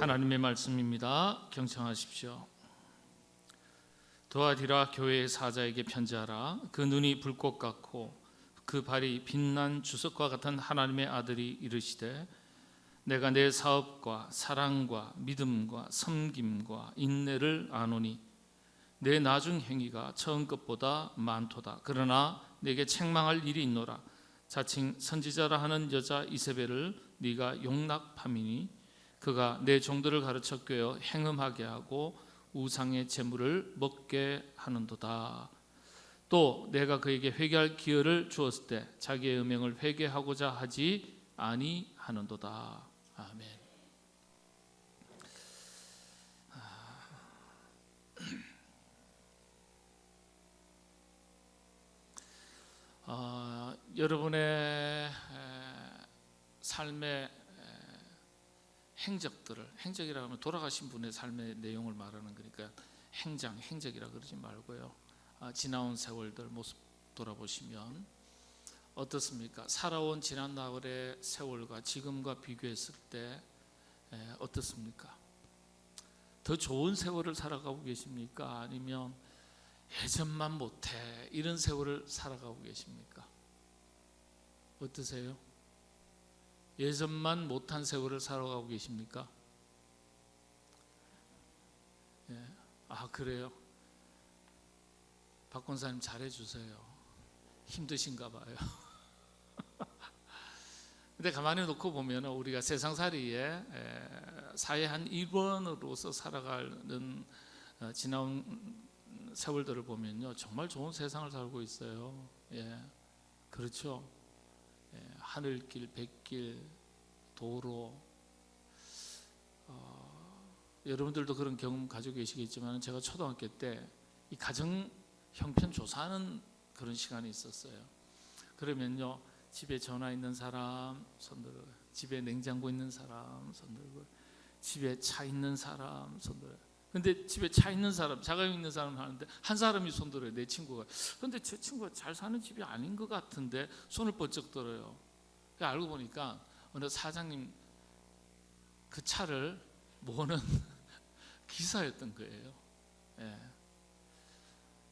하나님의 말씀입니다. 경청하십시오. 도아디라 교회의 사자에게 편지하라. 그 눈이 불꽃 같고 그 발이 빛난 주석과 같은 하나님의 아들이 이르시되, 내가 내 사업과 사랑과 믿음과 섬김과 인내를 아노니 내 나중 행위가 처음 것보다 많도다. 그러나 내게 책망할 일이 있노라. 자칭 선지자라 하는 여자 이세벨을 네가 용납함이니 그가 내 종들을 가르쳐 꿰어 행음하게 하고 우상의 제물을 먹게 하는도다. 또 내가 그에게 회개할 기회를 주었을 때 자기의 음행을 회개하고자 하지 아니하는도다. 아멘. 여러분의 삶의 행적이라 하면 돌아가신 분의 삶의 내용을 말하는 거니까 행적이라 그러지 말고요. 지나온 세월들 모습 돌아보시면 어떻습니까? 살아온 지난 나월의 세월과 지금과 비교했을 때 어떻습니까? 더 좋은 세월을 살아가고 계십니까? 아니면 예전만 못해 이런 세월을 살아가고 계십니까? 어떠세요? 예전만 못한 세월을 살아가고 계십니까? 그래요? 박 권사님 잘해주세요. 힘드신가 봐요. 근데 가만히 놓고 보면 우리가 세상살이에 사회 한 일원으로서 살아가는 지나온 세월들을 보면요, 정말 좋은 세상을 살고 있어요. 그렇죠. 하늘길, 백길, 도로. 여러분들도 그런 경험 가지고 계시겠지만 제가 초등학교 때 이 가정 형편 조사하는 그런 시간이 있었어요. 그러면요, 집에 전화 있는 사람 손들고, 집에 냉장고 있는 사람 손들고, 집에 차 있는 사람 손들어요. 근데 집에 차 있는 사람, 자가용 있는 사람 하는데 한 사람이 손들어요. 내 친구가. 근데 제 친구가 잘 사는 집이 아닌 것 같은데 손을 번쩍 들어요. 알고 보니까 어느 사장님 그 차를 모는 기사였던 거예요.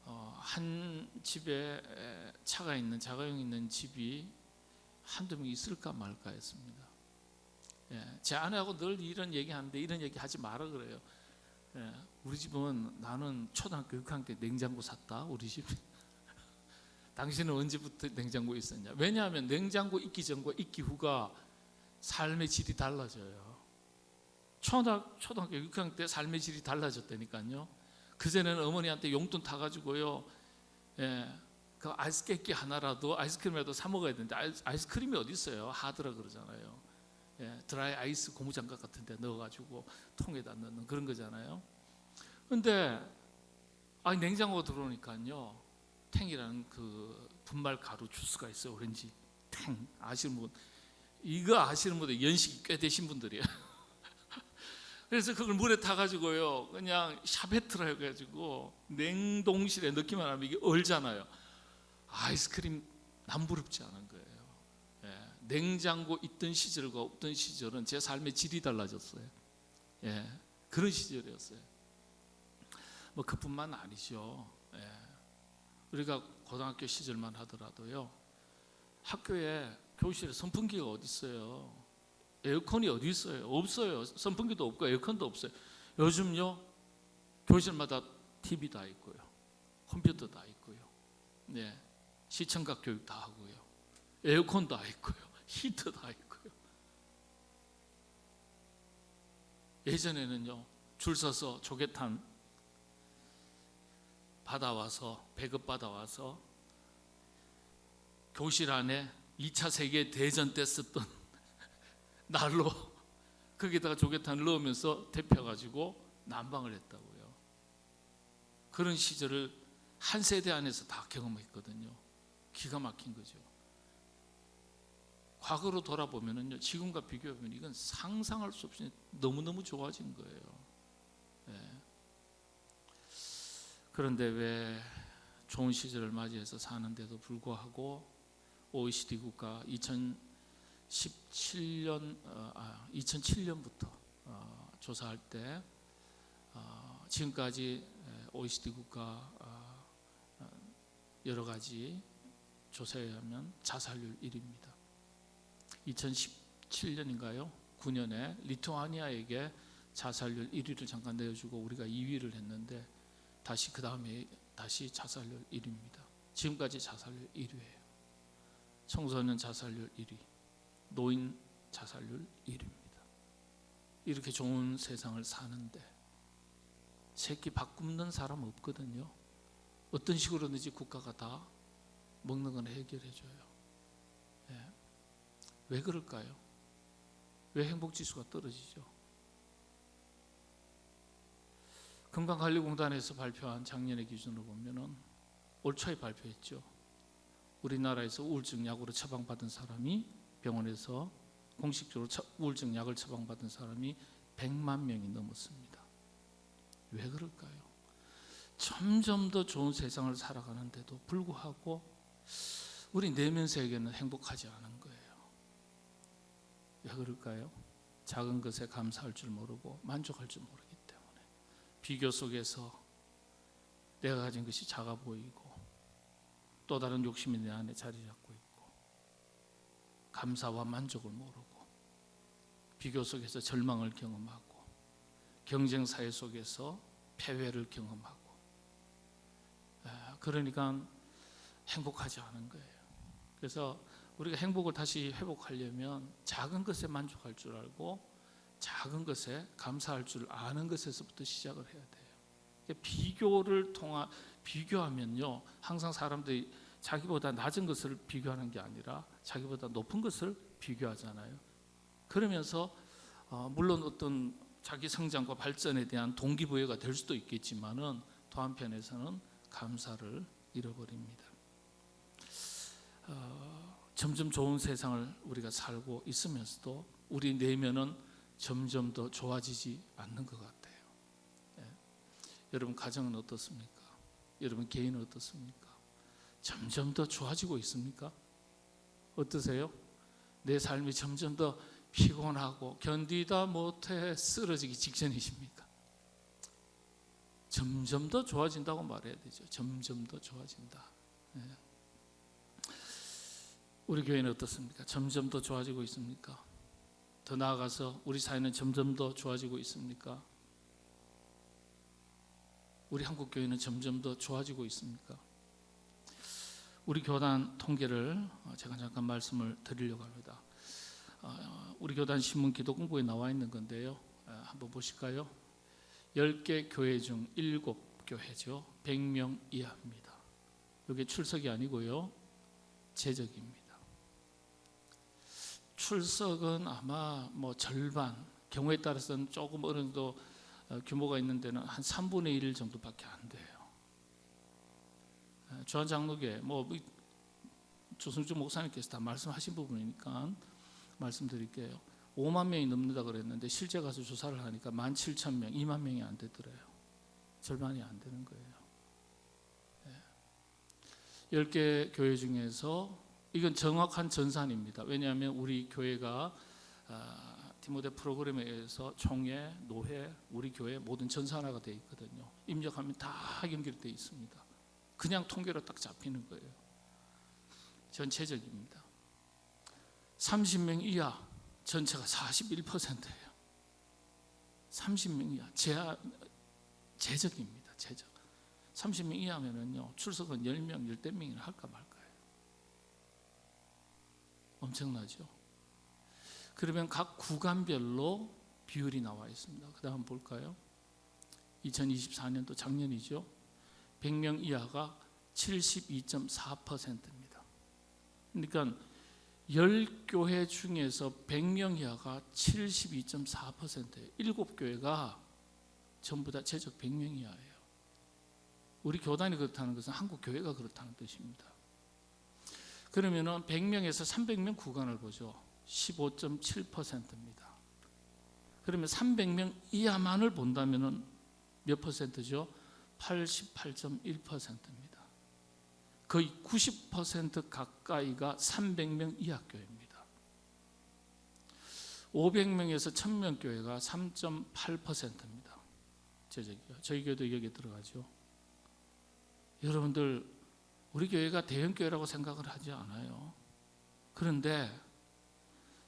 한 집에 차가 있는, 자가용 있는 집이 한두 명 있을까 말까 했습니다. 제 아내하고 늘 이런 얘기하는데 이런 얘기 하지 마라 그래요. 우리 집은, 나는 초등학교 6학년 때 냉장고 샀다. 우리 집. 당신은 언제부터 냉장고 있었냐? 왜냐하면 냉장고 있기 전과 있기 후가 삶의 질이 달라져요. 초등학교 6학년 때 삶의 질이 달라졌다니까요. 그전에는 어머니한테 용돈 타가지고요, 그 아이스 깨끼 하나라도, 아이스크림이라도 사 먹어야 되는데 아이스크림이 어디 있어요? 하드라 그러잖아요. 드라이 아이스 고무장갑 같은 데 넣어가지고 통에다 넣는 그런 거잖아요. 근데 냉장고가 들어오니까요, 탱이라는 그 분말 가루 주스가 있어요. 오렌지 탱. 아시는 분, 이거 아시는 분들 연식이 꽤 되신 분들이에요. 그래서 그걸 물에 타가지고요, 그냥 샤베트라 해가지고 냉동실에 넣기만 하면 이게 얼잖아요. 아이스크림 남부럽지 않은 거예요. 냉장고 있던 시절과 없던 시절은 제 삶의 질이 달라졌어요. 그런 시절이었어요. 뭐 그뿐만 아니죠. 우리가 고등학교 시절만 하더라도요, 학교에 교실에 선풍기가 어디 있어요? 에어컨이 어디 있어요? 없어요. 선풍기도 없고 에어컨도 없어요. 요즘요, 교실마다 TV 다 있고요, 컴퓨터 다 있고요, 시청각 교육 다 하고요, 에어컨 다 있고요, 히터 다 있고요. 예전에는요, 줄 서서 조개탄 받아와서, 배급 받아와서 교실 안에 2차 세계대전 때 썼던 난로, 거기다가 조개탄을 넣으면서 데펴가지고 난방을 했다고요. 그런 시절을 한 세대 안에서 다 경험했거든요. 기가 막힌 거죠. 과거로 돌아보면요, 지금과 비교하면 이건 상상할 수 없이 너무너무 좋아진 거예요. 그런데 왜 좋은 시절을 맞이해서 사는데도 불구하고 OECD 국가 2007년부터 조사할 때 지금까지 OECD 국가 여러 가지 조사에 의하면 자살률 1위입니다. 2017년인가요? 9년에 리투아니아에게 자살률 1위를 잠깐 내어주고 우리가 2위를 했는데 다시 그 다음에 다시 자살률 1위입니다. 지금까지 자살률 1위예요. 청소년 자살률 1위, 노인 자살률 1위입니다. 이렇게 좋은 세상을 사는데 새끼 밥 굶는 사람 없거든요. 어떤 식으로든지 국가가 다 먹는 건 해결해줘요. 예. 왜 그럴까요? 왜 행복지수가 떨어지죠? 건강관리공단에서 발표한 작년의 기준으로 보면은 올 초에 발표했죠. 우리나라에서 우울증 약으로 처방받은 사람이 병원에서 공식적으로 우울증 약을 처방받은 사람이 100만 명이 넘었습니다. 왜 그럴까요? 점점 더 좋은 세상을 살아가는데도 불구하고 우리 내면 세계는 행복하지 않은 거예요. 왜 그럴까요? 작은 것에 감사할 줄 모르고 만족할 줄 모르기 때문에 비교 속에서 내가 가진 것이 작아 보이고 또 다른 욕심이 내 안에 자리 잡고 있고 감사와 만족을 모르고 비교 속에서 절망을 경험하고 경쟁 사회 속에서 패배를 경험하고 그러니까 행복하지 않은 거예요. 그래서 우리가 행복을 다시 회복하려면 작은 것에 만족할 줄 알고 작은 것에 감사할 줄 아는 것에서부터 시작을 해야 돼요. 비교하면요 항상 사람들이 자기보다 낮은 것을 비교하는 게 아니라 자기보다 높은 것을 비교하잖아요. 그러면서 물론 어떤 자기 성장과 발전에 대한 동기부여가 될 수도 있겠지만은 또 한편에서는 감사를 잃어버립니다. 점점 좋은 세상을 우리가 살고 있으면서도 우리 내면은 점점 더 좋아지지 않는 것 같아요. 여러분 가정은 어떻습니까? 여러분 개인은 어떻습니까? 점점 더 좋아지고 있습니까? 어떠세요? 내 삶이 점점 더 피곤하고 견디다 못해 쓰러지기 직전이십니까? 점점 더 좋아진다고 말해야 되죠. 점점 더 좋아진다. 우리 교회는 어떻습니까? 점점 더 좋아지고 있습니까? 더 나아가서 우리 사회는 점점 더 좋아지고 있습니까? 우리 한국 교회는 점점 더 좋아지고 있습니까? 우리 교단 통계를 제가 잠깐 말씀을 드리려고 합니다. 우리 교단 신문 기도공부에 나와 있는 건데요. 한번 보실까요? 10개 교회 중 7교회죠. 100명 이하입니다. 이게 출석이 아니고요. 재적입니다. 출석은 아마 절반, 경우에 따라서는 조금 어느 정도 규모가 있는 데는 한 3분의 1 정도밖에 안 돼요. 주한장로교회 조승주 목사님께서 다 말씀하신 부분이니까 말씀드릴게요. 5만 명이 넘는다 그랬는데 실제 가서 조사를 하니까 17,000명, 2만 명이 안 되더래요. 절반이 안 되는 거예요. 10개 교회 중에서 이건 정확한 전산입니다. 왜냐하면 우리 교회가 디모데 프로그램에 의해서 총회, 노회, 우리 교회 모든 전산화가 되어 있거든요. 입력하면 다 연결되어 있습니다. 그냥 통계로 딱 잡히는 거예요. 전체적입니다. 30명 이하 전체가 41%예요. 30명 이하 제적입니다. 제적. 30명 이하면은요 출석은 10명, 10대명이나 할까 말까요. 엄청나죠. 그러면 각 구간별로 비율이 나와 있습니다. 그 다음 볼까요? 2024년도 작년이죠. 100명 이하가 72.4%입니다. 그러니까 10교회 중에서 100명 이하가 72.4%예요. 7교회가 전부 다 재적 100명 이하예요. 우리 교단이 그렇다는 것은 한국 교회가 그렇다는 뜻입니다. 그러면은 100명에서 300명 구간을 보죠. 15.7%입니다. 그러면 300명 이하만을 본다면은 몇 퍼센트죠? 88.1%입니다. 거의 90% 가까이가 300명 이하 교회입니다. 500명에서 1000명 교회가 3.8%입니다. 저희 교회도 여기에 들어가죠. 여러분들 우리 교회가 대형 교회라고 생각을 하지 않아요. 그런데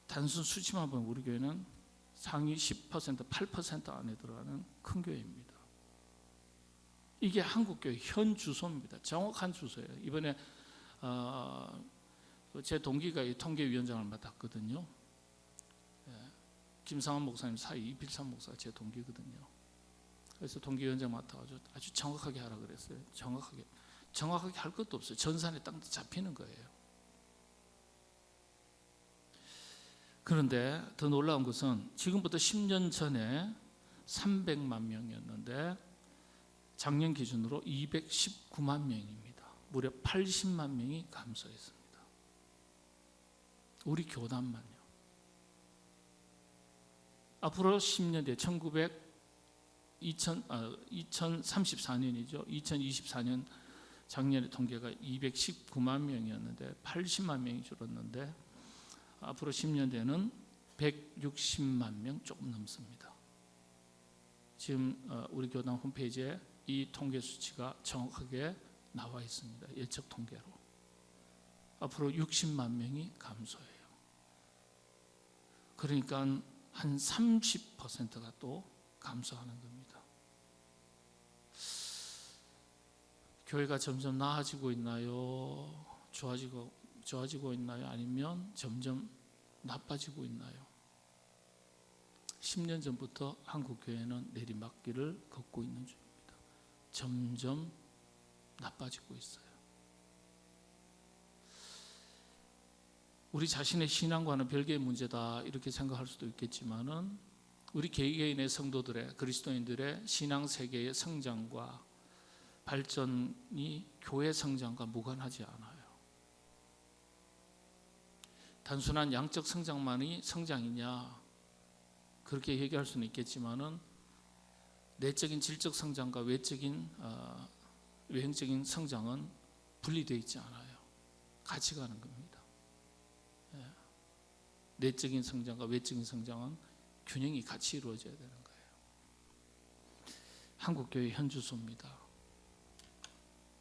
단순 수치만 보면 우리 교회는 상위 10%, 8% 안에 들어가는 큰 교회입니다. 이게 한국교회 현 주소입니다. 정확한 주소예요. 이번에 제 동기가 이 통계위원장을 맡았거든요. 김상환 목사님 사이 이필삼 목사가 제 동기거든요. 그래서 동기위원장 맡아가지고 아주 정확하게 하라 그랬어요. 정확하게 할 것도 없어요. 전산에 딱 잡히는 거예요. 그런데 더 놀라운 것은 지금부터 10년 전에 300만 명이었는데 작년 기준으로 219만 명입니다. 무려 80만 명이 감소했습니다. 우리 교단만요. 앞으로 10년 뒤에 2034년이죠. 2024년 작년의 통계가 219만 명이었는데 80만 명이 줄었는데 앞으로 10년 뒤에는 160만 명 조금 넘습니다. 지금 우리 교단 홈페이지에 이 통계 수치가 정확하게 나와 있습니다. 예측 통계로. 앞으로 60만 명이 감소해요. 그러니까 한 30%가 또 감소하는 겁니다. 교회가 점점 나아지고 있나요? 좋아지고 있나요? 아니면 점점 나빠지고 있나요? 10년 전부터 한국 교회는 내리막길을 걷고 있는 중입니다. 점점 나빠지고 있어요. 우리 자신의 신앙과는 별개의 문제다 이렇게 생각할 수도 있겠지만은 우리 개개인의 성도들의 그리스도인들의 신앙 세계의 성장과 발전이 교회 성장과 무관하지 않아요. 단순한 양적 성장만이 성장이냐 그렇게 얘기할 수는 있겠지만은 내적인 질적 성장과 외형적인 성장은 분리되어 있지 않아요. 같이 가는 겁니다. 내적인 성장과 외적인 성장은 균형이 같이 이루어져야 되는 거예요. 한국교회 현 주소입니다.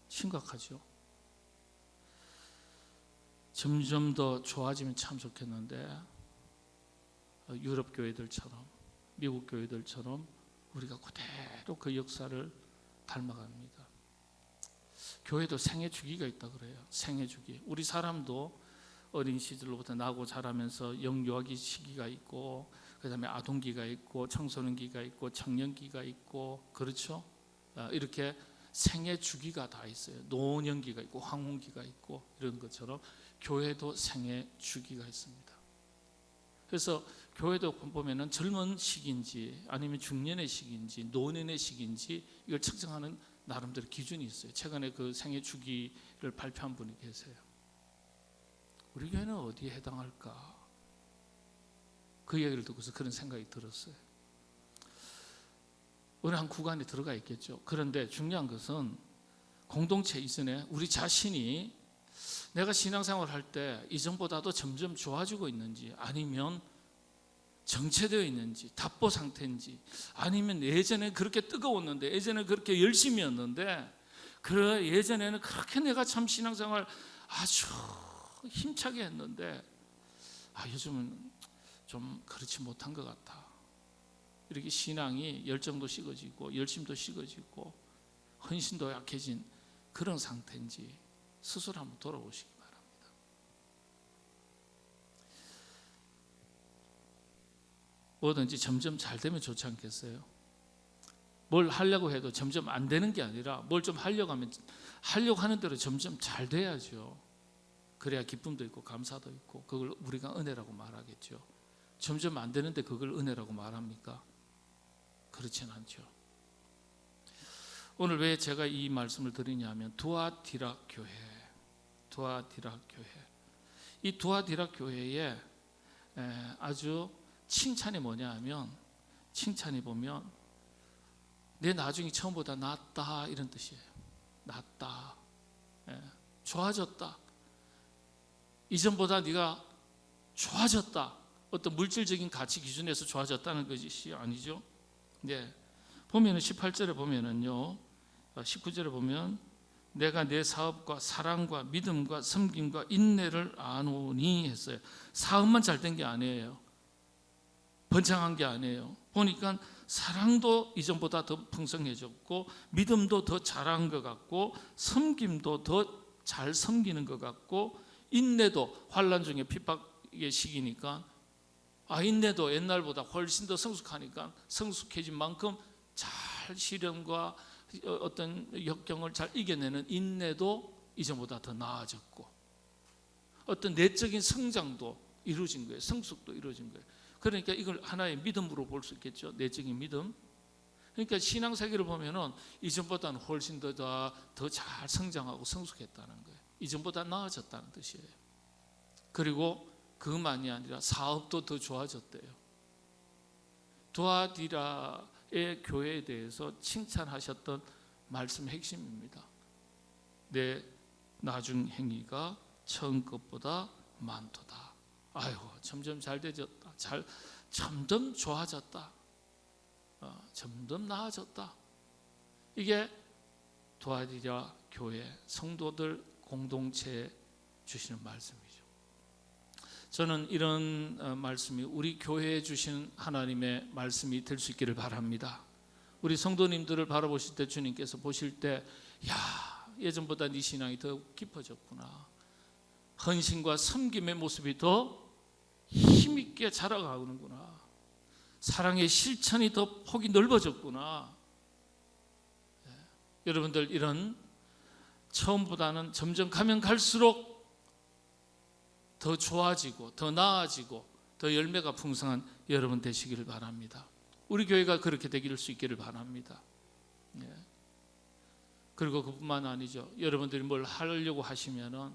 심각하죠. 점점 더 좋아지면 참 좋겠는데 유럽 교회들처럼 미국 교회들처럼 우리가 그대로 그 역사를 닮아갑니다. 교회도 생애 주기가 있다 그래요. 생애 주기. 우리 사람도 어린 시절로부터 나고 자라면서 영유아기 시기가 있고 그다음에 아동기가 있고 청소년기가 있고 청년기가 있고 그렇죠? 이렇게 생애 주기가 다 있어요. 노년기가 있고 황혼기가 있고 이런 것처럼 교회도 생애 주기가 있습니다. 그래서 교회도 보면은 젊은 시기인지 아니면 중년의 시기인지 노년의 시기인지 이걸 측정하는 나름대로 기준이 있어요. 최근에 그 생애 주기를 발표한 분이 계세요. 우리 교회는 어디에 해당할까? 그 이야기를 듣고서 그런 생각이 들었어요. 어느 한 구간에 들어가 있겠죠. 그런데 중요한 것은 공동체 이전에 우리 자신이 내가 신앙생활을 할 때 이전보다도 점점 좋아지고 있는지 아니면 정체되어 있는지 답보 상태인지 아니면 예전에 그렇게 뜨거웠는데 예전에 그렇게 열심이었는데 그 예전에는 그렇게 내가 참 신앙생활 아주 힘차게 했는데 요즘은 좀 그렇지 못한 것 같아. 이렇게 신앙이 열정도 식어지고 열심도 식어지고 헌신도 약해진 그런 상태인지 스스로 한번 돌아보시기 바랍니다. 뭐든지 점점 잘 되면 좋지 않겠어요? 뭘 하려고 해도 점점 안 되는 게 아니라 뭘 좀 하려고 하면 하려고 하는 대로 점점 잘 돼야죠. 그래야 기쁨도 있고 감사도 있고 그걸 우리가 은혜라고 말하겠죠. 점점 안 되는데 그걸 은혜라고 말합니까? 그렇진 않죠. 오늘 왜 제가 이 말씀을 드리냐면 두아디라 교회, 이 두아디라 교회에 아주 칭찬이 뭐냐 하면 칭찬이 보면 내 나중이 처음보다 낫다 이런 뜻이에요. 낫다, 좋아졌다. 이전보다 네가 좋아졌다. 어떤 물질적인 가치 기준에서 좋아졌다는 것이 아니죠. 네. 보면은 18절에 보면은요. 19절에 보면 내가 내 사업과 사랑과 믿음과 섬김과 인내를 아노니 했어요. 사업만 잘 된 게 아니에요. 번창한 게 아니에요. 보니까 사랑도 이전보다 더 풍성해졌고 믿음도 더 잘한 것 같고 섬김도 더 잘 섬기는 것 같고 인내도 환난 중에 핍박의 시기니까 인내도 옛날보다 훨씬 더 성숙하니까 성숙해진 만큼 잘 시련과 어떤 역경을 잘 이겨내는 인내도 이전보다 더 나아졌고 어떤 내적인 성장도 이루어진 거예요. 성숙도 이루어진 거예요. 그러니까 이걸 하나의 믿음으로 볼 수 있겠죠. 내적인 믿음. 그러니까 신앙세계를 보면은 이전보다는 훨씬 더 잘 성장하고 성숙했다는 거예요. 이전보다 나아졌다는 뜻이에요. 그리고 그것만이 아니라 사업도 더 좋아졌대요. 두아디라의 교회에 대해서 칭찬하셨던 말씀 핵심입니다. 내 나중 행위가 처음 것보다 많도다. 아이고, 점점 잘 되졌다. 점점 좋아졌다. 점점 나아졌다. 이게 두아디라 교회 성도들 공동체에 주시는 말씀이죠. 저는 이런 말씀이 우리 교회에 주신 하나님의 말씀이 될 수 있기를 바랍니다. 우리 성도님들을 바라보실 때 주님께서 보실 때 예전보다 네 신앙이 더 깊어졌구나. 헌신과 섬김의 모습이 더 힘있게 자라가는구나. 사랑의 실천이 더 폭이 넓어졌구나. 여러분들 이런 처음보다는 점점 가면 갈수록 더 좋아지고 더 나아지고 더 열매가 풍성한 여러분 되시기를 바랍니다. 우리 교회가 그렇게 되길 수 있기를 바랍니다. 그리고 그뿐만 아니죠. 여러분들이 뭘 하려고 하시면은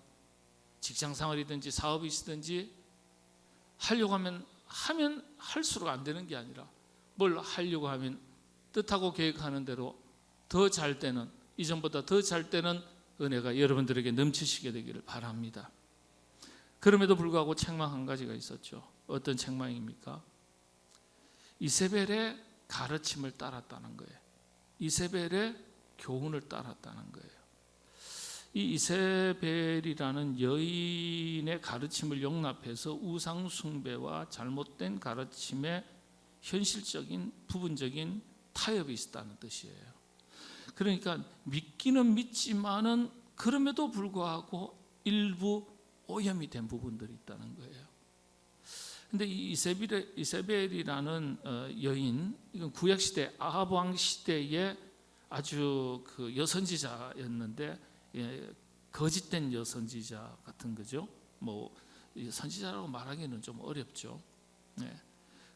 직장생활이든지 사업이시든지 하려고 하면 할수록 안 되는 게 아니라 뭘 하려고 하면 뜻하고 계획하는 대로 더 잘 되는, 이전보다 더 잘 되는 은혜가 여러분들에게 넘치시게 되기를 바랍니다. 그럼에도 불구하고 책망 한 가지가 있었죠. 어떤 책망입니까? 이세벨의 가르침을 따랐다는 거예요. 이세벨의 교훈을 따랐다는 거예요. 이 이세벨이라는 여인의 가르침을 용납해서 우상 숭배와 잘못된 가르침에 현실적인 부분적인 타협이 있었다는 뜻이에요. 그러니까 믿기는 믿지만은 그럼에도 불구하고 일부 오염이 된 부분들이 있다는 거예요. 근데 이 이세벨이라는 여인, 이건 구약 시대 아합 왕 시대의 아주 그 여선지자였는데 거짓된 여선지자 같은 거죠. 뭐 선지자라고 말하기는 좀 어렵죠.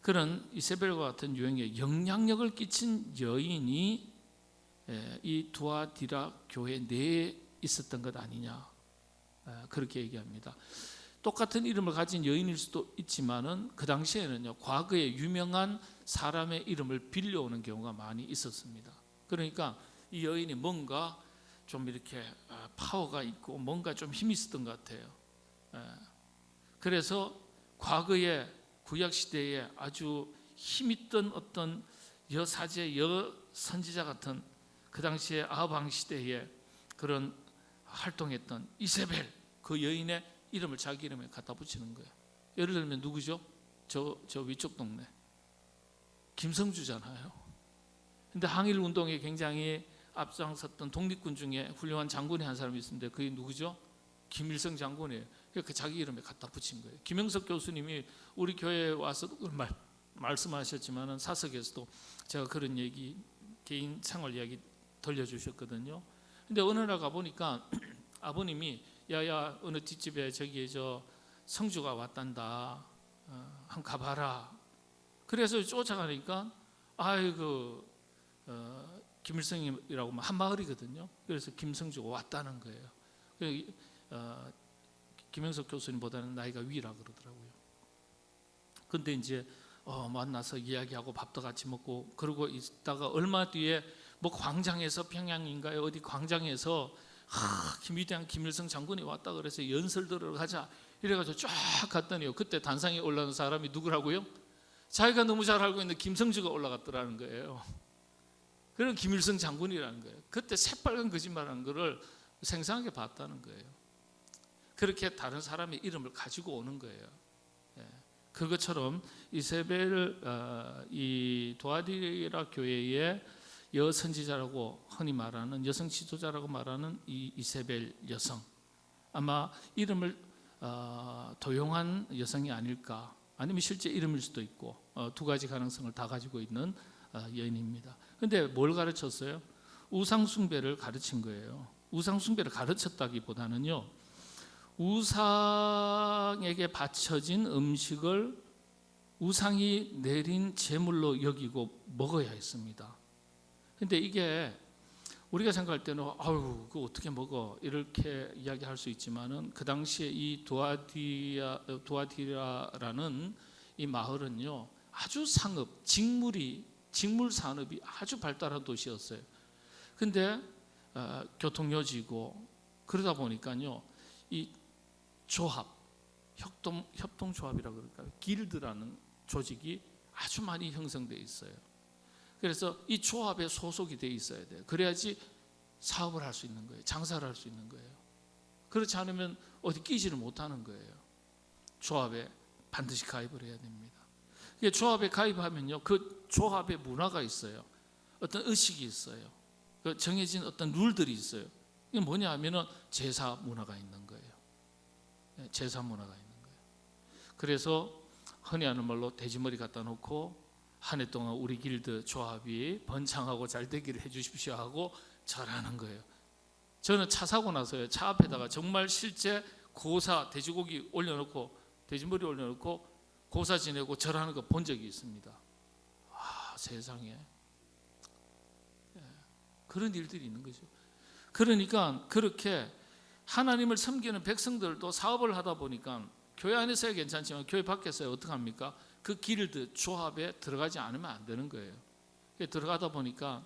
그런 이세벨과 같은 유형의 영향력을 끼친 여인이 이 두아디라 교회 내에 있었던 것 아니냐, 그렇게 얘기합니다. 똑같은 이름을 가진 여인일 수도 있지만은 그 당시에는요, 과거에 유명한 사람의 이름을 빌려오는 경우가 많이 있었습니다. 그러니까 이 여인이 뭔가 좀 이렇게 파워가 있고 뭔가 좀 힘이 있었던 것 같아요. 그래서 과거에 구약 시대에 아주 힘있던 어떤 여사제, 여선지자 같은 그 당시에 아합 왕 시대에 그런 활동했던 이세벨, 그 여인의 이름을 자기 이름에 갖다 붙이는 거예요. 예를 들면 누구죠? 저 위쪽 동네 김성주잖아요. 근데 항일 운동에 굉장히 앞장섰던 독립군 중에 훌륭한 장군이 한 사람이 있었는데 그게 누구죠? 김일성 장군이에요. 그러니까 자기 이름에 갖다 붙인 거예요. 김영석 교수님이 우리 교회에 와서도 말씀하셨지만은 사석에서도 제가 그런 얘기, 개인 생활 이야기 들려주셨거든요. 근데 어느 날 가보니까 아버님이 야야 어느 뒷집에 저기 저 성주가 왔단다, 한번 가봐라. 그래서 쫓아가니까 아이고 김일성이라고 한 마을이거든요. 그래서 김성주가 왔다는 거예요. 김영석 교수님보다는 나이가 위라 그러더라고요. 근데 이제 만나서 이야기하고 밥도 같이 먹고 그러고 있다가 얼마 뒤에 뭐 광장에서, 평양인가요? 어디 광장에서 위대한 김일성 장군이 왔다 그래서 연설 들으러 가자 이래가지고 쫙 갔더니요, 그때 단상에 올라온 사람이 누구라고요? 자기가 너무 잘 알고 있는 김성주가 올라갔더라는 거예요. 그런 김일성 장군이라는 거예요. 그때 새빨간 거짓말한 거를 생생하게 봤다는 거예요. 그렇게 다른 사람의 이름을 가지고 오는 거예요. 그것처럼 이세벨, 이 도아디라 교회의 여선지자라고 흔히 말하는 여성 지도자라고 말하는 이 이세벨 여성, 아마 이름을 도용한 여성이 아닐까, 아니면 실제 이름일 수도 있고, 두 가지 가능성을 다 가지고 있는 여인입니다. 그런데 뭘 가르쳤어요? 우상숭배를 가르친 거예요. 우상숭배를 가르쳤다기보다는요, 우상에게 바쳐진 음식을 우상이 내린 제물로 여기고 먹어야 했습니다. 근데 이게 우리가 생각할 때는 아유, 그거 어떻게 먹어? 이렇게 이야기할 수 있지만은 그 당시에 이 도아디라라는 이 마을은요, 아주 상업, 직물 산업이 아주 발달한 도시였어요. 근데 교통요지고 그러다 보니까요, 이 조합, 협동조합이라고 그럴까요? 길드라는 조직이 아주 많이 형성되어 있어요. 그래서 이 조합에 소속이 되어 있어야 돼요. 그래야지 사업을 할 수 있는 거예요. 장사를 할 수 있는 거예요. 그렇지 않으면 어디 끼지를 못하는 거예요. 조합에 반드시 가입을 해야 됩니다. 조합에 가입하면요, 그 조합의 문화가 있어요. 어떤 의식이 있어요. 정해진 어떤 룰들이 있어요. 이게 뭐냐 하면은 제사 문화가 있는 거예요. 제사 문화가 있는 거예요. 그래서 흔히 하는 말로 돼지머리 갖다 놓고 한 해 동안 우리 길드 조합이 번창하고 잘 되기를 해 주십시오 하고 절하는 거예요. 저는 차 사고 나서요, 차 앞에다가 정말 실제 고사 돼지고기 올려놓고 돼지머리 올려놓고 고사 지내고 절하는 거 본 적이 있습니다. 와, 세상에 그런 일들이 있는 거죠. 그러니까 그렇게 하나님을 섬기는 백성들도 사업을 하다 보니까 교회 안에서야 괜찮지만 교회 밖에서야 어떻게 합니까? 그 길드 조합에 들어가지 않으면 안 되는 거예요. 들어가다 보니까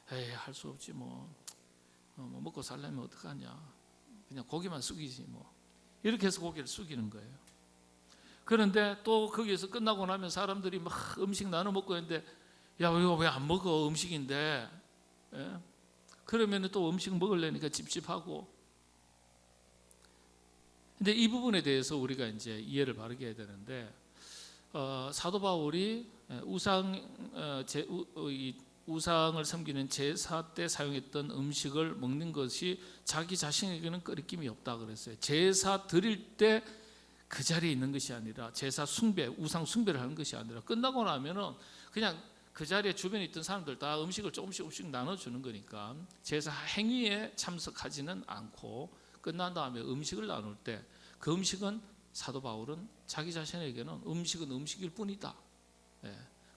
할 수 없지 뭐 먹고 살려면 어떡하냐, 그냥 고기만 숙이지 뭐, 이렇게 해서 고기를 숙이는 거예요. 그런데 또 거기에서 끝나고 나면 사람들이 막 음식 나눠 먹고 있는데, 야, 이거 왜 안 먹어? 음식인데. 그러면 또 음식 먹으려니까 찝찝하고. 근데 이 부분에 대해서 우리가 이제 이해를 바르게 해야 되는데, 사도 바울이 우상을 섬기는 제사 때 사용했던 음식을 먹는 것이 자기 자신에게는 거리낌이 없다 그랬어요. 제사 드릴 때 그 자리에 있는 것이 아니라, 제사 숭배, 우상 숭배를 하는 것이 아니라, 끝나고 나면은 그냥 그 자리에 주변에 있던 사람들 다 음식을 조금씩 나눠주는 거니까 제사 행위에 참석하지는 않고 끝난 다음에 음식을 나눌 때 그 음식은, 사도 바울은 자기 자신에게는 음식은 음식일 뿐이다.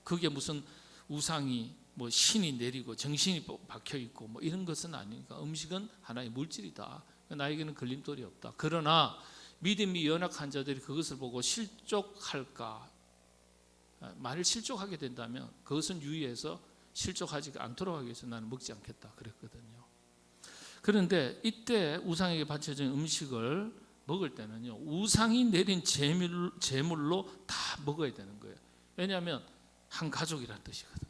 그게 무슨 우상이 뭐 신이 내리고 정신이 박혀 있고 뭐 이런 것은 아니니까 음식은 하나의 물질이다. 나에게는 걸림돌이 없다. 그러나 믿음이 연약한 자들이 그것을 보고 실족할까? 만일 실족하게 된다면 그것은 유의해서 실족하지 않도록 하기 위해서 나는 먹지 않겠다 그랬거든요. 그런데 이때 우상에게 바쳐진 음식을 먹을 때는요, 우상이 내린 제물로 다 먹어야 되는 거예요. 왜냐하면 한 가족이라는 뜻이거든요.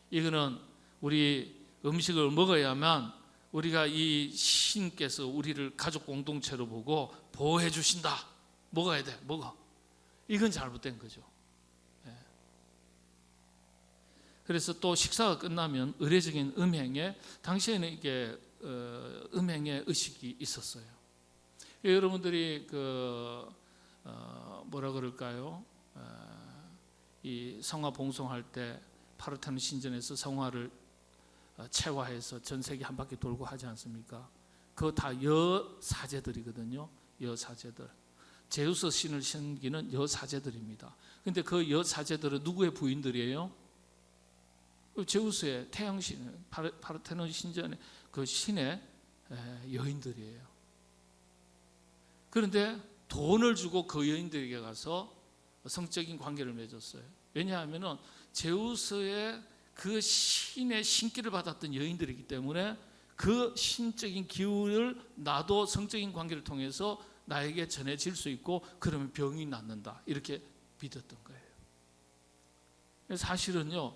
이거는 우리 음식을 먹어야만 우리가 이 신께서 우리를 가족 공동체로 보고 보호해 주신다. 먹어야 돼, 먹어. 이건 잘못된 거죠. 그래서 또 식사가 끝나면 의례적인 음행에, 당시에는 이게 음행의 의식이 있었어요. 여러분들이 뭐라 그럴까요? 이 성화 봉송할 때 파르테논 신전에서 성화를 체화해서 전 세계 한 바퀴 돌고 하지 않습니까? 그거 다 여사제들이거든요. 여사제들. 제우스 신을 섬기는 여사제들입니다. 근데 그 여사제들은 누구의 부인들이에요? 제우스의 태양신, 파르테논 신전의 그 신의 여인들이에요. 그런데 돈을 주고 그 여인들에게 가서 성적인 관계를 맺었어요. 왜냐하면 제우스의 그 신의 신기를 받았던 여인들이기 때문에 그 신적인 기운을 나도 성적인 관계를 통해서 나에게 전해질 수 있고 그러면 병이 낫는다 이렇게 믿었던 거예요. 사실은요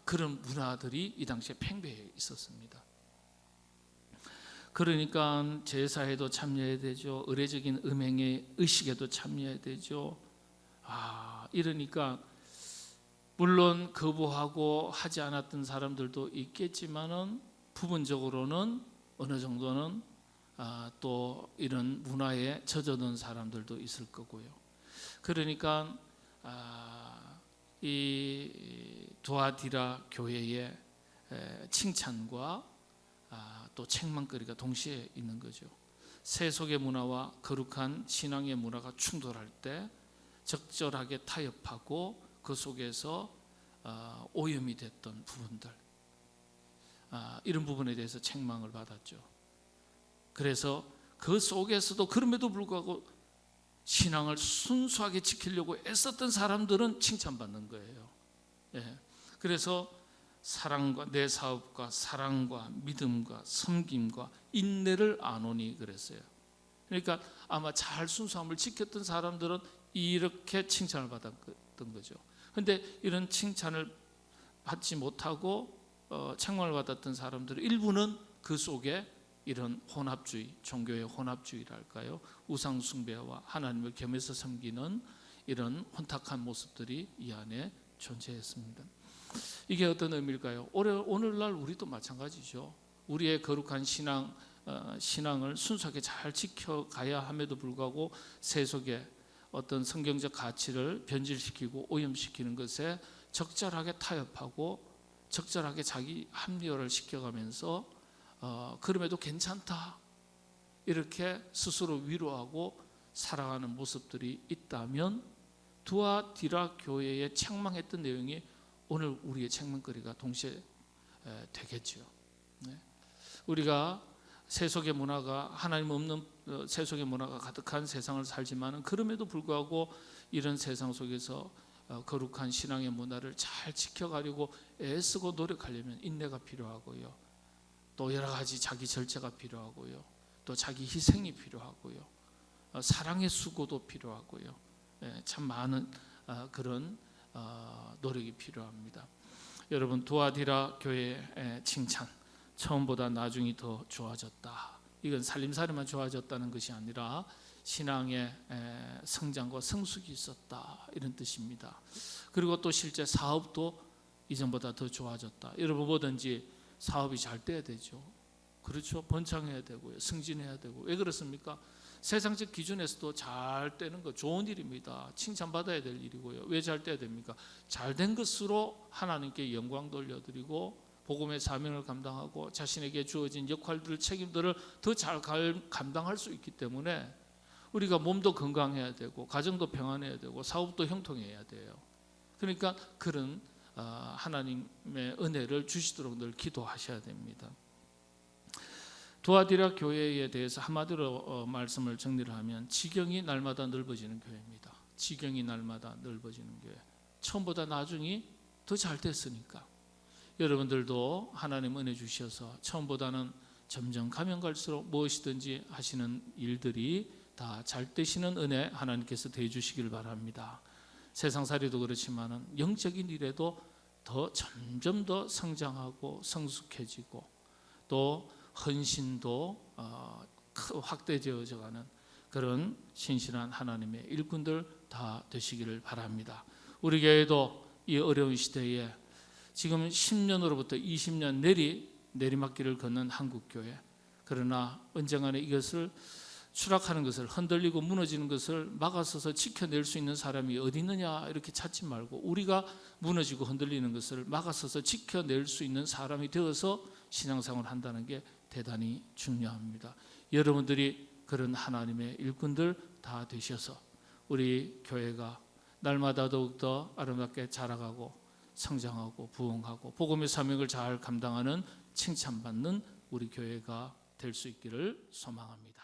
그런 문화들이 이 당시에 팽배해 있었습니다. 그러니까 제사에도 참여해야 되죠. 의례적인 음행의 의식에도 참여해야 되죠. 이러니까 물론 거부하고 하지 않았던 사람들도 있겠지만은 부분적으로는 어느 정도는 또 이런 문화에 젖어든 사람들도 있을 거고요. 그러니까 이 두아디라 교회의 칭찬과 또 책망거리가 동시에 있는 거죠. 세속의 문화와 거룩한 신앙의 문화가 충돌할 때 적절하게 타협하고 그 속에서 오염이 됐던 부분들, 이런 부분에 대해서 책망을 받았죠. 그래서 그 속에서도 그럼에도 불구하고 신앙을 순수하게 지키려고 애썼던 사람들은 칭찬받는 거예요. 그래서 사랑과 내 사업과 사랑과 믿음과 섬김과 인내를 아노니 그랬어요. 그러니까 아마 잘 순수함을 지켰던 사람들은 이렇게 칭찬을 받았던 거죠. 그런데 이런 칭찬을 받지 못하고 책망을 받았던 사람들은 일부는 그 속에 이런 혼합주의, 종교의 혼합주의랄까요? 우상 숭배와 하나님을 겸해서 섬기는 이런 혼탁한 모습들이 이 안에 존재했습니다. 이게 어떤 의미일까요? 오늘날 우리도 마찬가지죠. 우리의 거룩한 신앙을 순수하게 잘 지켜가야 함에도 불구하고 세속의 어떤 성경적 가치를 변질시키고 오염시키는 것에 적절하게 타협하고 적절하게 자기 합리화를 시켜가면서 그럼에도 괜찮다 이렇게 스스로 위로하고 살아가는 모습들이 있다면 두아디라 교회에 책망했던 내용이 오늘 우리의 책망거리가 동시에 되겠죠. 우리가 세속의 문화가 하나님 없는 세속의 문화가 가득한 세상을 살지만 그럼에도 불구하고 이런 세상 속에서 거룩한 신앙의 문화를 잘 지켜가려고 애쓰고 노력하려면 인내가 필요하고요. 또 여러 가지 자기 절제가 필요하고요. 또 자기 희생이 필요하고요. 사랑의 수고도 필요하고요. 참 많은 그런 노력이 필요합니다. 여러분 두아디라 교회의 칭찬 처음보다 나중이 더 좋아졌다. 이건 살림살이만 좋아졌다는 것이 아니라 신앙의 성장과 성숙이 있었다 이런 뜻입니다. 그리고 또 실제 사업도 이전보다 더 좋아졌다. 여러분 뭐든지 사업이 잘 돼야 되죠. 그렇죠. 번창해야 되고요. 승진해야 되고. 왜 그렇습니까? 세상적 기준에서도 잘 되는 거 좋은 일입니다. 칭찬받아야 될 일이고요. 왜 잘 돼야 됩니까? 잘 된 것으로 하나님께 영광 돌려드리고 복음의 사명을 감당하고 자신에게 주어진 역할들, 책임들을 더 잘 감당할 수 있기 때문에 우리가 몸도 건강해야 되고 가정도 평안해야 되고 사업도 형통해야 돼요. 그러니까 그런 하나님의 은혜를 주시도록 늘 기도하셔야 됩니다. 두아디라 교회에 대해서 한마디로 말씀을 정리를 하면 지경이 날마다 넓어지는 교회입니다. 지경이 날마다 넓어지는 교회. 처음보다 나중이 더 잘 됐으니까 여러분들도 하나님 은혜 주셔서 처음보다는 점점 가면 갈수록 무엇이든지 하시는 일들이 다 잘 되시는 은혜 하나님께서 대해 주시길 바랍니다. 세상살이도 그렇지만 영적인 일에도 더 점점 더 성장하고 성숙해지고 또 헌신도 확대되어져 가는 그런 신실한 하나님의 일꾼들 다 되시기를 바랍니다. 우리 교회도 이 어려운 시대에 지금 10년으로부터 20년 내리막길을 걷는 한국교회, 그러나 언젠가는 이것을 추락하는 것을 흔들리고 무너지는 것을 막아서서 지켜낼 수 있는 사람이 어디 있느냐 이렇게 찾지 말고 우리가 무너지고 흔들리는 것을 막아서서 지켜낼 수 있는 사람이 되어서 신앙생활을 한다는 게 대단히 중요합니다. 여러분들이 그런 하나님의 일꾼들 다 되셔서 우리 교회가 날마다 더욱더 아름답게 자라가고 성장하고 부흥하고 복음의 사명을 잘 감당하는 칭찬받는 우리 교회가 될 수 있기를 소망합니다.